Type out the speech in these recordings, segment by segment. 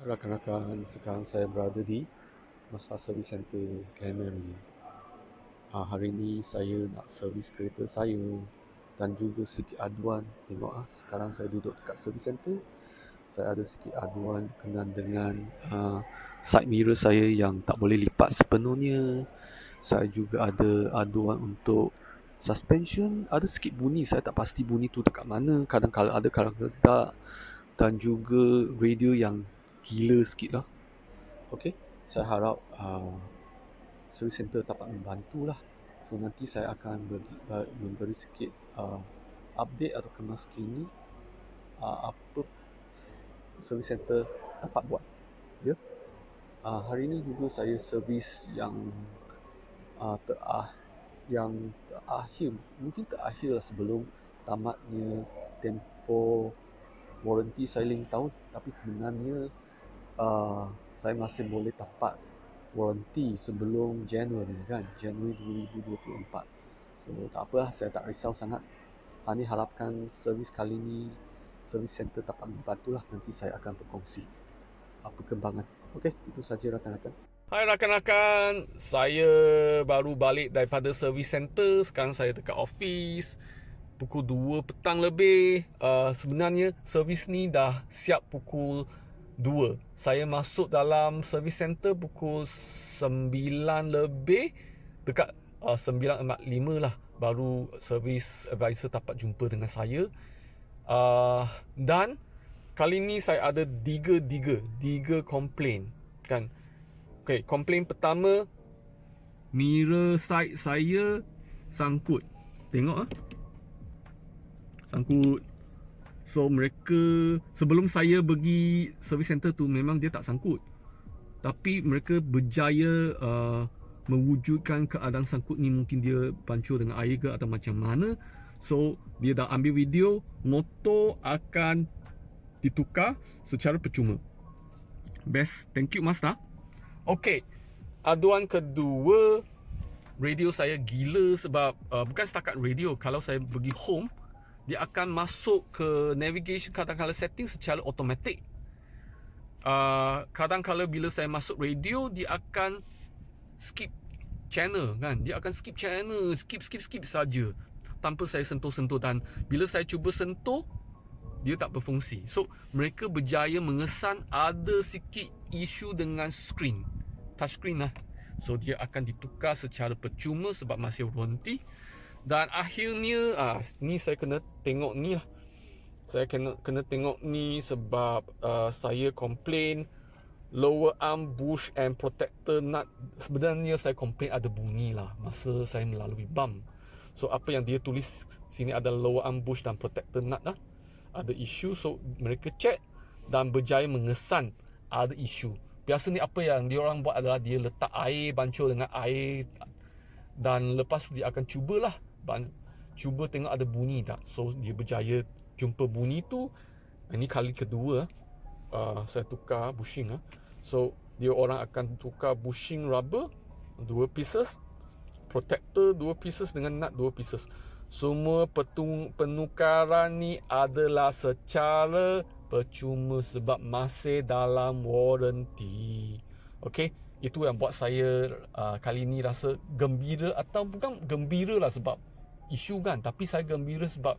Rakan-rakan, sekarang saya berada di Mazda Servis Center Glamoury. Hari ini saya nak servis kereta saya dan juga sikit aduan. Tengok sekarang saya duduk dekat Servis Center. Saya ada sikit aduan berkenaan dengan side mirror saya yang tak boleh lipat sepenuhnya. Saya juga ada aduan untuk suspension. Ada sikit bunyi, saya tak pasti bunyi tu dekat mana. Kadang-kadang ada, kadang-kadang tak. Dan juga radio yang gila sikit lah. Okay, saya harap Service Center dapat membantu lah. So nanti saya akan memberi sikit update atau kemas kini apa Service Center dapat buat. Ya. Hari ini juga saya servis yang terakhir, mungkin terakhir lah sebelum tamatnya tempoh waranti saya 5 tahun. Tapi sebenarnya saya masih boleh dapat waranti sebelum Januari kan, Januari 2024. So tak apalah, saya tak risau sangat. Hanya harapkan servis kali ni, servis center dapat membantulah. Nanti saya akan berkongsi perkembangan. Okey, itu saja rakan-rakan. Hai rakan-rakan, saya baru balik daripada servis center. Sekarang saya dekat office. Pukul 2 petang lebih. Sebenarnya servis ni dah siap pukul 2. Saya masuk dalam servis center pukul 9 lebih. Dekat 9.45 lah. Baru servis advisor dapat jumpa dengan saya. Dan kali ni saya ada tiga komplain kan. Okay, komplain pertama, mirror side saya sangkut. Tengok sangkut. So mereka, sebelum saya pergi service center tu, memang dia tak sangkut. Tapi mereka berjaya mewujudkan keadaan sangkut ni. Mungkin dia pancur dengan air ke atau macam mana. So dia dah ambil video. Motor akan ditukar secara percuma. Best, thank you Mazda. Okay, aduan kedua, radio saya gila sebab bukan setakat radio. Kalau saya pergi home, dia akan masuk ke navigation, kadang-kadang setting secara automatik. Kadang-kadang bila saya masuk radio, dia akan skip channel kan. Dia akan skip channel, skip saja tanpa saya sentuh-sentuh. Dan bila saya cuba sentuh, dia tak berfungsi. So mereka berjaya mengesan ada sikit isu dengan touchscreen lah. So dia akan ditukar secara percuma sebab masih waranti. Dan akhirnya ni saya kena tengok ni lah. Saya kena tengok ni sebab saya komplain lower arm bush and protector nut. Sebenarnya saya komplain ada bunyi lah masa saya melalui bump. So apa yang dia tulis sini adalah lower arm bush dan protector nut lah, ada isu. So mereka check dan berjaya mengesan ada isu. Biasanya apa yang dia orang buat adalah dia letak air, bancur dengan air, dan lepas tu dia akan cubalah, cuba tengok ada bunyi tak. So dia berjaya jumpa bunyi tu. Ini kali kedua saya tukar bushing. So dia orang akan tukar bushing rubber 2 pieces, protector 2 pieces dengan nut 2 pieces. Semua penukaran ni adalah secara percuma sebab masih dalam waranti. Okey, itu yang buat saya kali ni rasa gembira, atau bukan gembira lah sebab isu kan, tapi saya gembira sebab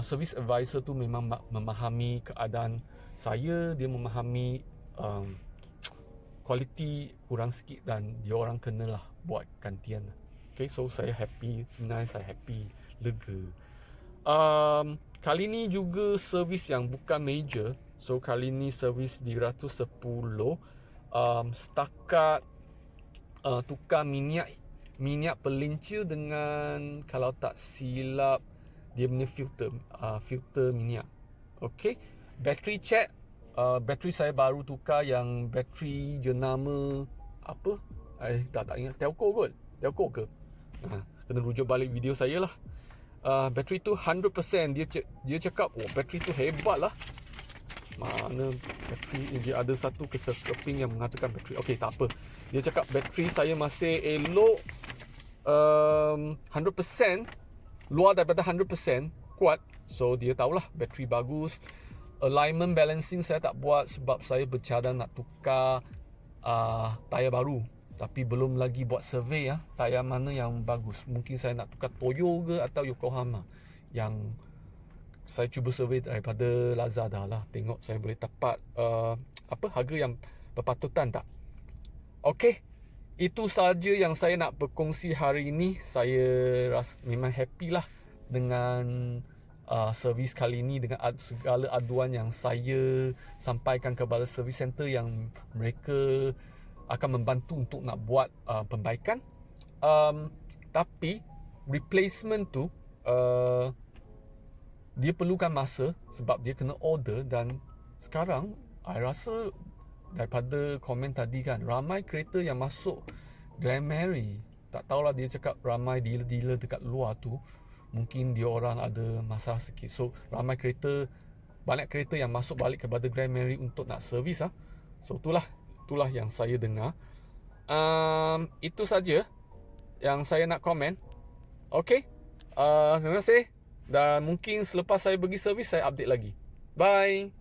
service advisor tu memang memahami keadaan saya. Dia memahami kualiti kurang sikit dan dia orang kenalah buat gantian. Okay, so saya happy. Sebenarnya saya happy, lega. Kali ni juga servis yang bukan major. So kali ni servis di 110. Setakat tukar minyak pelincir dengan, kalau tak silap, dia punya filter minyak. Okay, battery check. Bateri saya baru tukar yang bateri jenama apa? Tak ingat. Telco ke? Kena rujuk balik video saya lah. Bateri tu 100%. Dia cakap, bateri tu hebat lah. Mana bateri ni, dia ada satu keping yang mengatakan bateri. Okey, tak apa. Dia cakap bateri saya masih elok, 100%, luar daripada 100%, kuat. So dia tahulah bateri bagus. Alignment balancing saya tak buat sebab saya bercadang nak tukar tayar baru. Tapi belum lagi buat survey ya, tayar mana yang bagus. Mungkin saya nak tukar Toyo ke atau Yokohama. Yang saya cuba survey daripada Lazada lah. Tengok saya boleh dapat harga yang berpatutan tak. Okey, itu saja yang saya nak berkongsi hari ini. Saya memang happy lah dengan servis kali ini, dengan segala aduan yang saya sampaikan kepada servis center yang mereka akan membantu untuk nak buat perbaikan. Tapi replacement tu dia perlukan masa sebab dia kena order. Dan sekarang I rasa daripada komen tadi kan, ramai kereta yang masuk Grand Mary. Tak tahulah, dia cakap ramai dealer-dealer dekat luar tu mungkin dia orang ada masalah sikit. So ramai kereta, banyak kereta yang masuk balik kepada Grand Mary untuk nak servis lah. So itulah yang saya dengar. Itu saja yang saya nak komen. Okay, terima kasih. Dan mungkin selepas saya pergi servis, saya update lagi. Bye.